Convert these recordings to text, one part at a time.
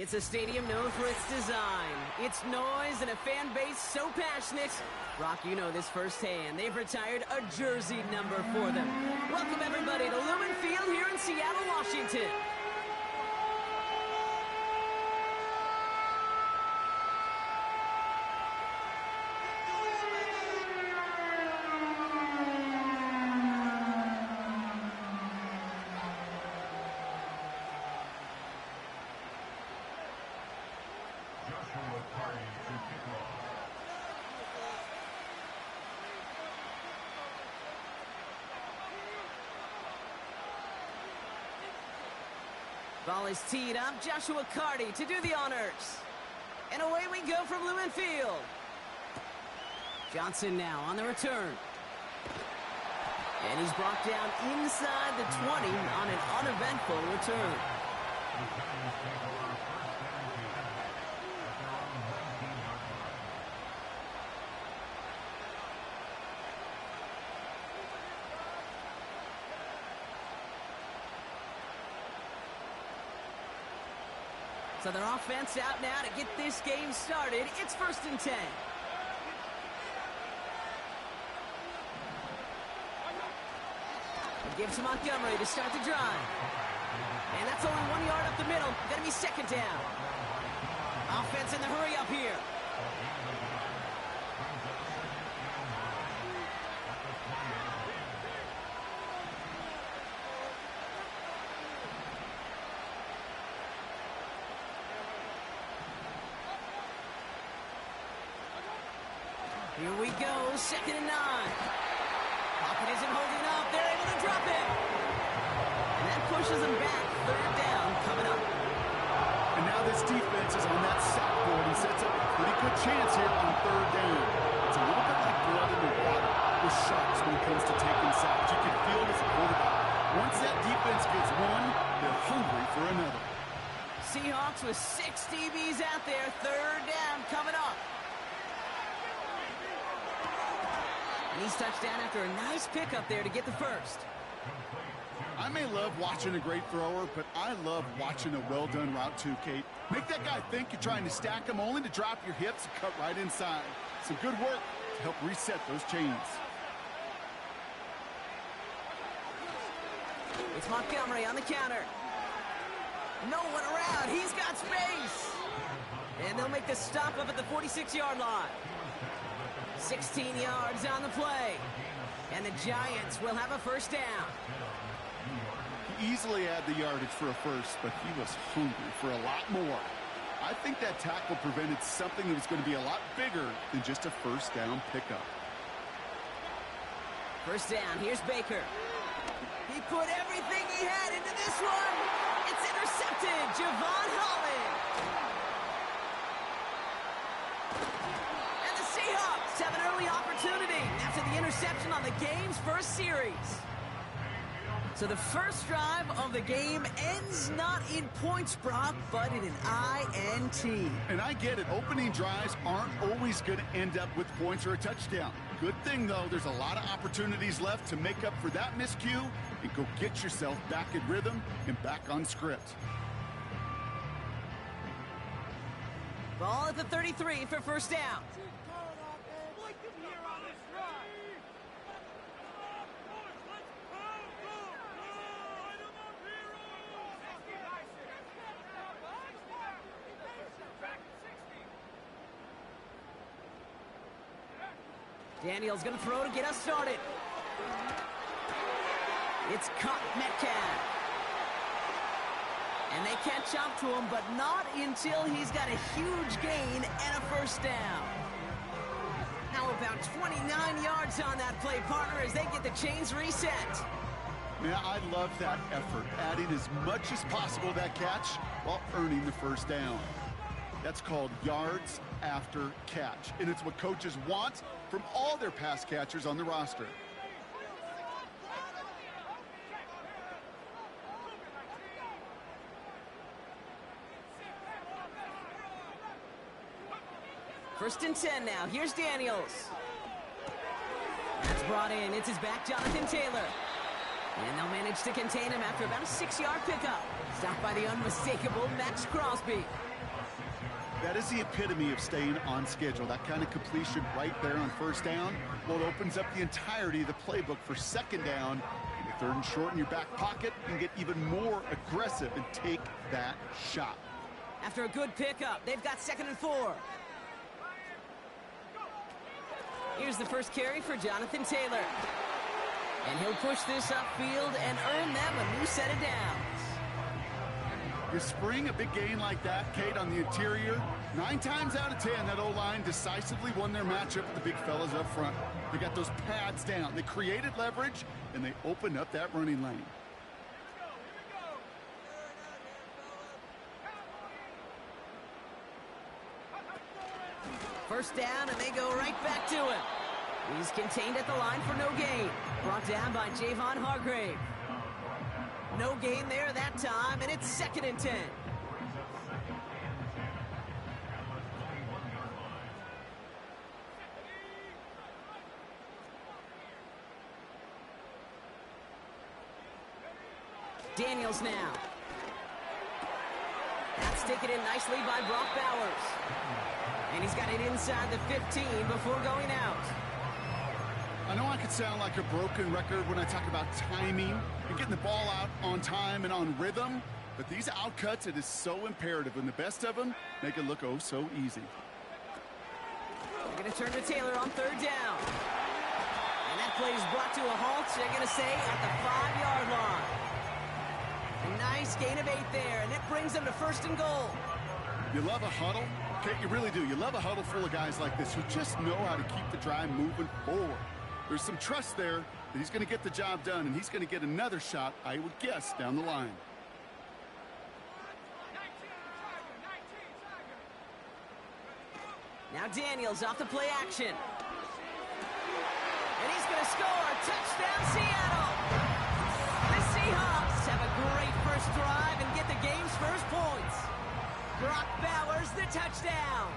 It's a stadium known for its design, its noise, and a fan base so passionate. Brock, you know this firsthand. They've retired a jersey number for them. Welcome, everybody, to Lumen Field here in Seattle, Washington. Ball is teed up. Joshua Carty to do the honors. And away we go from Lumen Field. Johnson now on the return. And he's brought down inside the 20 on an uneventful return. So their offense out now to get this game started. It's 1st and 10. It gives to Montgomery to start the drive. And that's only 1 yard up the middle. Gonna be 2nd down. Offense in the hurry up here. Here we go, 2nd and 9. Pocket isn't holding up. They're able to drop it. And that pushes them back. 3rd down coming up. And now this defense is on that sack board and sets up a pretty good chance here on 3rd down. It's a little bit like blood in the water with Sharks when it comes to taking sacks. You can feel it as a quarterback. Once that defense gets one, they're hungry for another. Seahawks with 6 DBs out there. 3rd down coming up. And he's touchdown after a nice pickup there to get the first. I may love watching a great thrower, but I love watching a well-done route too, Kate. Make that guy think you're trying to stack him only to drop your hips and cut right inside. Some good work to help reset those chains. It's Montgomery on the counter. No one around. He's got space. And they'll make the stop up at the 46-yard line. 16 yards on the play. And the Giants will have a 1st down. He easily had the yardage for a first, but he was hungry for a lot more. I think that tackle prevented something that was going to be a lot bigger than just a 1st down pickup. 1st down, here's Baker. He put everything he had into this one. It's intercepted. Javon Holland. And the Seahawks have an early opportunity after the interception on the game's first series. So the first drive of the game ends not in points, Brock, but in an INT. And I get it. Opening drives aren't always going to end up with points or a touchdown. Good thing, though, there's a lot of opportunities left to make up for that miscue and go get yourself back in rhythm and back on script. Ball at the 33 for 1st down. Daniel's going to throw to get us started. It's caught Metcalf. And they catch up to him, but not until he's got a huge gain and a 1st down. How about 29 yards on that play, partner, as they get the chains reset. Man, I love that effort, adding as much as possible to that catch while earning the 1st down. That's called yards after catch, and it's what coaches want from all their pass catchers on the roster. First and 10 now. Here's Daniels. That's brought in. It's his back, Jonathan Taylor. And they'll manage to contain him after about a 6-yard pickup. Stopped by the unmistakable Max Crosby. That is the epitome of staying on schedule. That kind of completion right there on first down, well, it opens up the entirety of the playbook for second down. With third and short in your back pocket, you can get even more aggressive and take that shot. After a good pickup, they've got 2nd and 4. Here's the first carry for Jonathan Taylor. And he'll push this upfield and earn them a new set of downs. You spring a big gain like that, Kate, on the interior, 9 times out of 10, that O-line decisively won their matchup with the big fellas up front. They got those pads down. They created leverage, and they opened up that running lane. First down, and they go right back to him. He's contained at the line for no gain. Brought down by Javon Hargrave. No gain there that time, and it's 2nd and 10. Daniels now. That's taken in nicely by Brock Bowers. And he's got it inside the 15 before going out. I know I could sound like a broken record when I talk about timing and getting the ball out on time and on rhythm, but these outcuts, it is so imperative, and the best of them make it look oh so easy. They're going to turn to Taylor on 3rd down. And that play is brought to a halt, they're going to say, at the 5-yard line. A nice gain of 8 there, and it brings them to 1st and goal. You love a huddle? Okay, you really do. You love a huddle full of guys like this who just know how to keep the drive moving forward. There's some trust there that he's going to get the job done, and he's going to get another shot, I would guess, down the line. Now Daniels off the play action. And he's going to score. Touchdown, Seattle. The Seahawks have a great first drive and get the game's first points. Brock Bowers, the touchdown.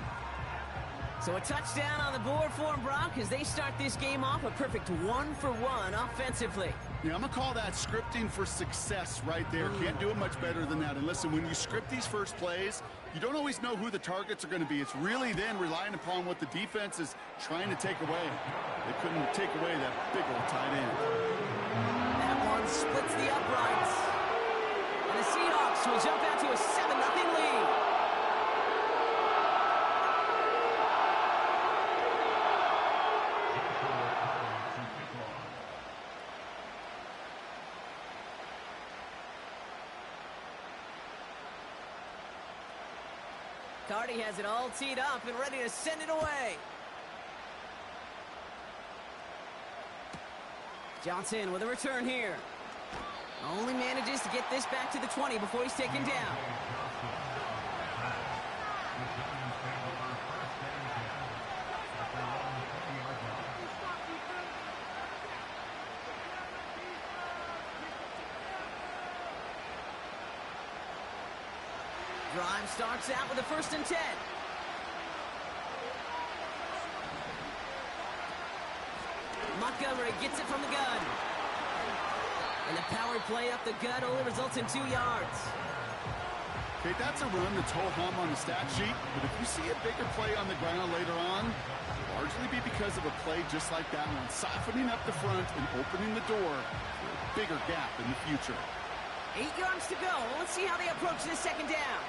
So a touchdown on the board for them, Brock, as they start this game off a perfect 1-for-1 offensively. Yeah, I'm going to call that scripting for success right there. Can't do it much better than that. And listen, when you script these first plays, you don't always know who the targets are going to be. It's really then relying upon what the defense is trying to take away. They couldn't take away that big old tight end. That one splits the uprights. And the Seahawks will jump out to a 7-0 lead. Cardi has it all teed up and ready to send it away. Johnson with a return here. Only manages to get this back to the 20 before he's taken down. Drive starts out with a 1st and 10. Montgomery gets it from the gun. And the power play up the gut only results in 2 yards. Okay, that's a run that's ho-hum on the stat sheet, but if you see a bigger play on the ground later on, it'll largely be because of a play just like that one, softening up the front and opening the door for a bigger gap in the future. 8 yards to go. Let's see how they approach this 2nd down.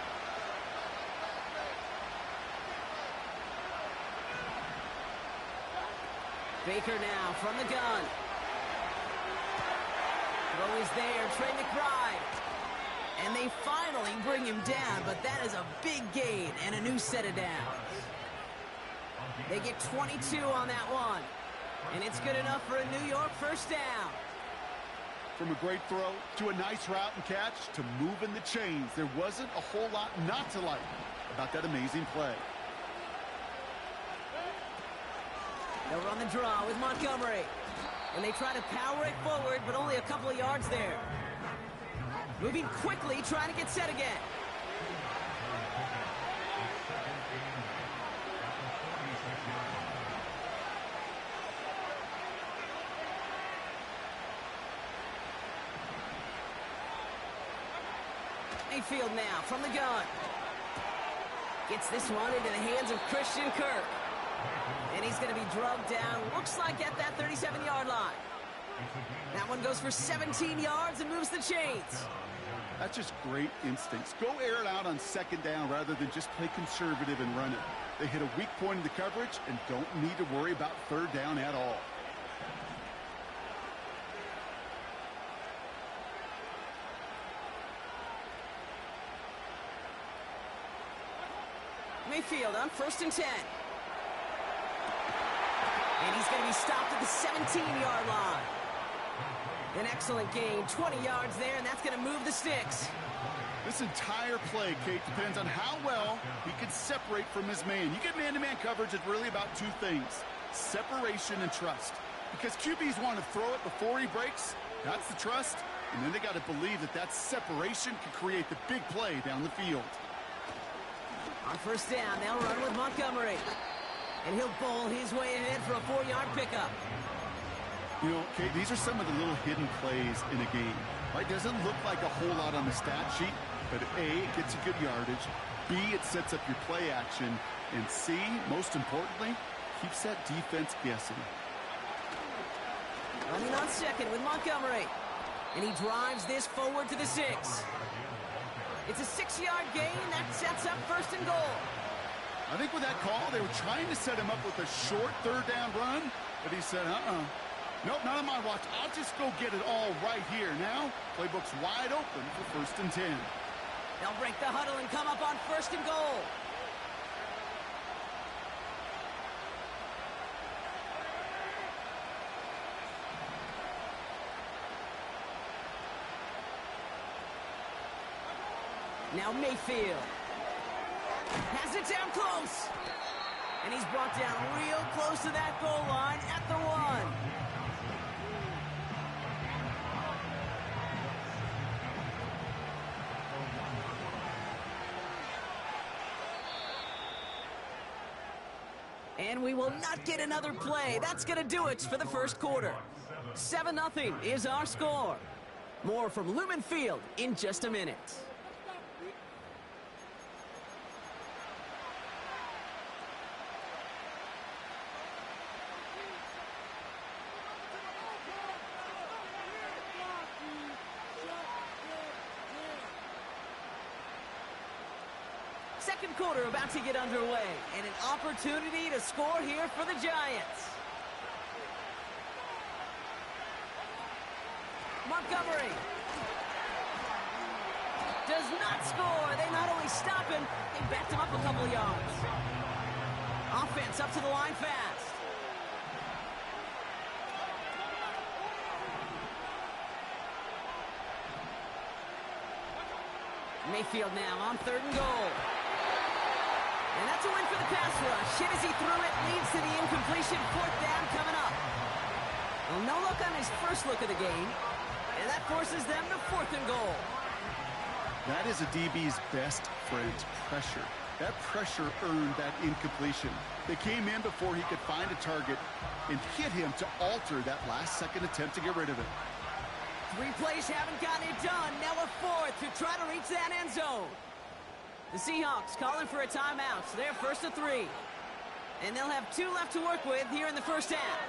Baker now from the gun. Throw is there, Trey McBride. And they finally bring him down, but that is a big gain and a new set of downs. They get 22 on that one. And it's good enough for a New York 1st down. From a great throw to a nice route and catch to moving the chains, there wasn't a whole lot not to like about that amazing play. They'll run the draw with Montgomery. And they try to power it forward, but only a couple of yards there. Moving quickly, trying to get set again. Mayfield now from the gun. Gets this one into the hands of Christian Kirk. And he's going to be drugged down, looks like at that 37-yard line. That one goes for 17 yards and moves the chains. That's just great instincts. Go air it out on second down rather than just play conservative and run it. They hit a weak point in the coverage and don't need to worry about third down at all. Mayfield on 1st and 10. And he's going to be stopped at the 17-yard line. An excellent gain, 20 yards there, and that's going to move the sticks. This entire play, Kate, depends on how well he can separate from his man. You get man-to-man coverage, it's really about two things, separation and trust. Because QBs want to throw it before he breaks, that's the trust, and then they got to believe that that separation can create the big play down the field. On 1st down, they'll run with Montgomery. And he'll bowl his way ahead for a 4-yard pickup. You know, Kate, these are some of the little hidden plays in a game. Right? Doesn't look like a whole lot on the stat sheet, but A, it gets you good yardage. B, it sets up your play action. And C, most importantly, keeps that defense guessing. Running on 2nd with Montgomery. And he drives this forward to the 6. It's a 6-yard gain. That sets up 1st and goal. I think with that call, they were trying to set him up with a short third down run, but he said, nope, not on my watch. I'll just go get it all right here. Now, playbook's wide open for 1st and 10. They'll break the huddle and come up on 1st and goal. Now Mayfield has it down close. And he's brought down real close to that goal line at the 1. And we will not get another play. That's going to do it for the first quarter. 7-0 is our score. More from Lumen Field in just a minute. Second quarter about to get underway, and an opportunity to score here for the Giants. Montgomery does not score. They not only stop him, they backed him up a couple yards. Offense up to the line fast. Mayfield now on 3rd and goal. And that's a win for the pass rush. Hit as he threw it, leads to the incompletion. 4th down coming up. Well, no look on his first look of the game. And that forces them to 4th and goal. That is a DB's best friend, pressure. That pressure earned that incompletion. They came in before he could find a target and hit him to alter that last-second attempt to get rid of it. 3 plays haven't gotten it done. Now a 4th to try to reach that end zone. The Seahawks calling for a timeout, so they're 1st and 3. And they'll have 2 left to work with here in the first half.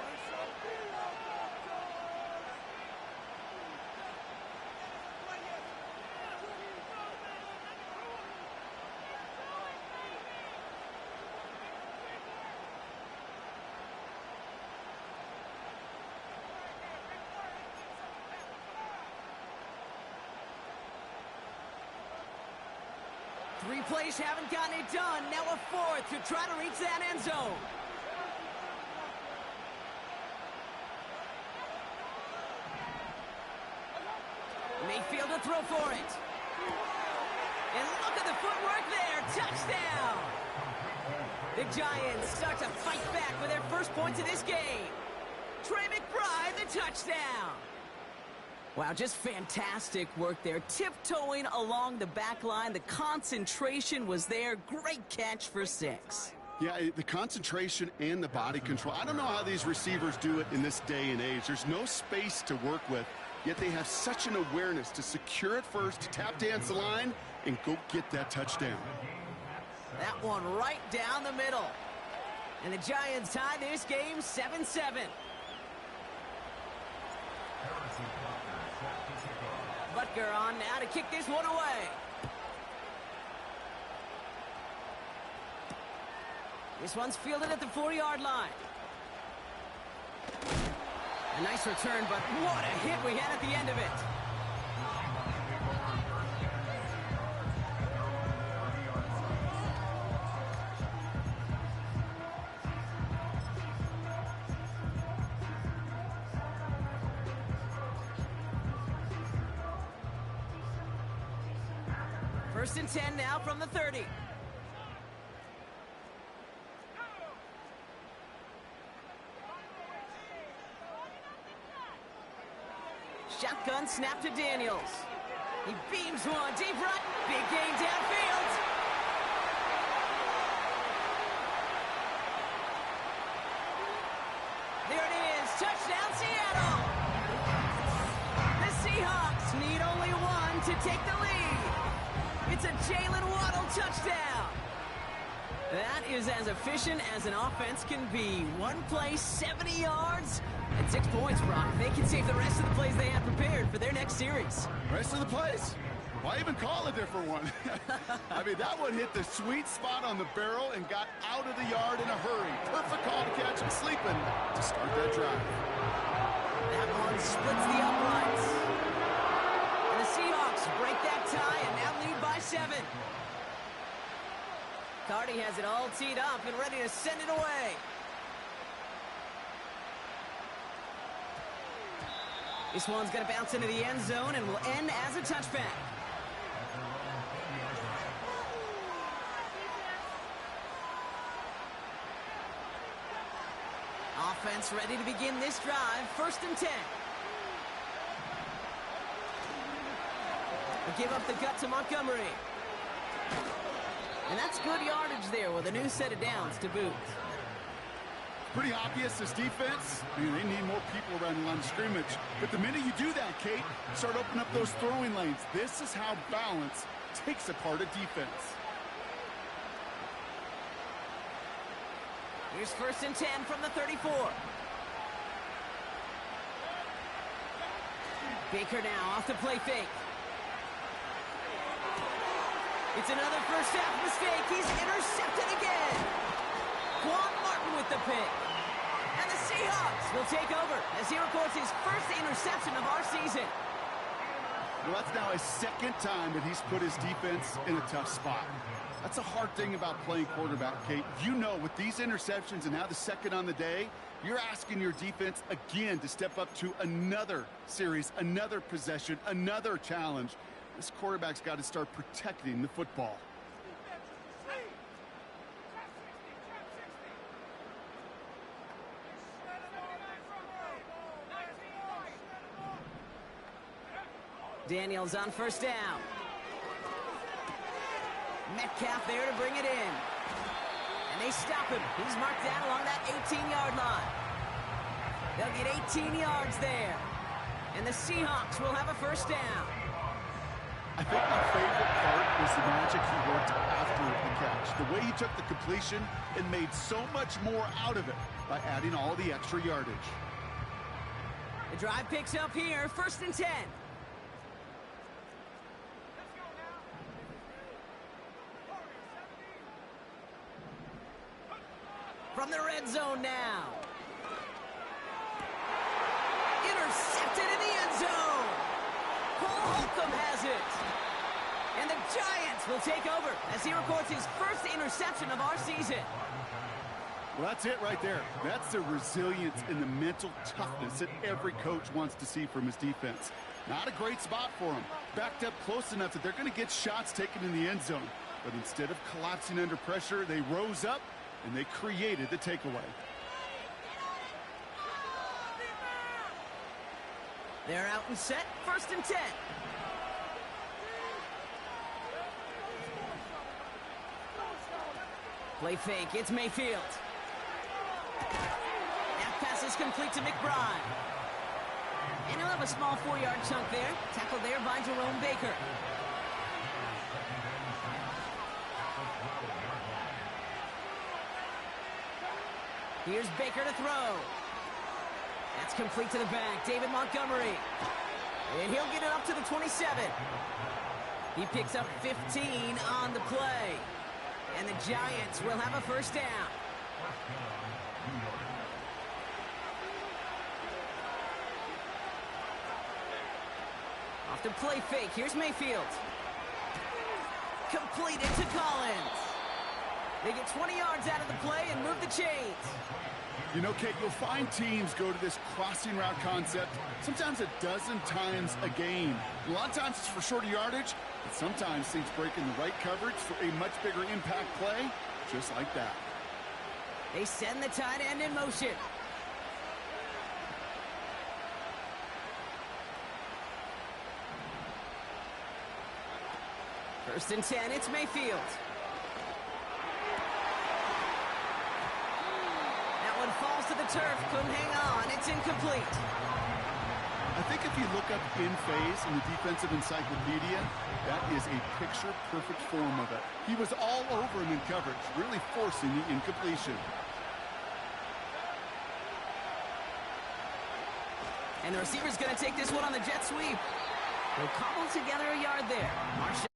Three plays haven't gotten it done. Now a 4th to try to reach that end zone. Mayfield to throw for it. And look at the footwork there. Touchdown. The Giants start to fight back with their first points of this game. Trey McBride, the touchdown. Wow, just fantastic work there. Tiptoeing along the back line. The concentration was there. Great catch for 6. Yeah, the concentration and the body control. I don't know how these receivers do it in this day and age. There's no space to work with, yet they have such an awareness to secure it first, tap dance the line, and go get that touchdown. That one right down the middle. And the Giants tie this game 7-7. Butker on now to kick this one away. This one's fielded at the 4-yard line. A nice return, but what a hit we had at the end of it. First and 10 now from the 30. Shotgun snap to Daniels. He beams one deep right. Big gain downfield. There it is. Touchdown, Seattle. The Seahawks need only one to take the lead. It's a Jalen Waddle touchdown. That is as efficient as an offense can be. One play, 70 yards, and 6 points, Brock. They can save the rest of the plays they have prepared for their next series. Rest of the plays? Why even call a different one? I mean, that one hit the sweet spot on the barrel and got out of the yard in a hurry. Perfect call to catch him sleeping to start that drive. That one splits the uprights. And the Seahawks break that tie and now lead by 7. Cardi has it all teed up and ready to send it away. This one's going to bounce into the end zone and will end as a touchback. Offense ready to begin this drive. First and 10. They give up the gut to Montgomery. And that's good yardage there with a new set of downs to boot. Pretty obvious, this defense. I mean, they need more people around the line of scrimmage. But the minute you do that, Kate, start opening up those throwing lanes. This is how balance takes apart a defense. Here's first and 10 from the 34. Baker now off the play fake. It's another first half mistake. He's intercepted again. Quan Martin with the pick. And the Seahawks will take over as he records his first interception of our season. Well, that's now his second time that he's put his defense in a tough spot. That's a hard thing about playing quarterback, Kate. You know, with these interceptions and now the second on the day, you're asking your defense again to step up to another series, another possession, another challenge. This quarterback's got to start protecting the football. Daniels on first down. Metcalf there to bring it in. And they stop him. He's marked down along that 18-yard line. They'll get 18 yards there. And the Seahawks will have a first down. I think my favorite part was the magic he worked after the catch. The way he took the completion and made so much more out of it by adding all the extra yardage. The drive picks up here, first and 10. From the red zone now. Intercepted in the end zone. Cole Holcomb has it. And the Giants will take over as he records his first interception of our season. Well, that's it right there. That's the resilience and the mental toughness that every coach wants to see from his defense. Not a great spot for him. Backed up close enough that they're going to get shots taken in the end zone. But instead of collapsing under pressure, they rose up and they created the takeaway. They're out and set, first and 10. Play fake, it's Mayfield. That pass is complete to McBride. And he'll have a small 4-yard chunk there. Tackled there by Jerome Baker. Here's Baker to throw. That's complete to the back. David Montgomery. And he'll get it up to the 27. He picks up 15 on the play. And the Giants will have a first down. Off the play fake. Here's Mayfield. Completed to Collins. They get 20 yards out of the play and move the chains. You know, Kate, you'll find teams go to this crossing route concept sometimes a dozen times a game. A lot of times it's for shorter yardage, but sometimes teams break in the right coverage for a much bigger impact play, just like that. They send the tight end in motion. First and 10, it's Mayfield. That one falls to the turf, couldn't hang on, it's incomplete. I think if you look up in phase in the defensive encyclopedia, that is a picture-perfect form of it. He was all over him in coverage, really forcing the incompletion. And the receiver's going to take this one on the jet sweep. They'll cobble together a yard there. Marshawn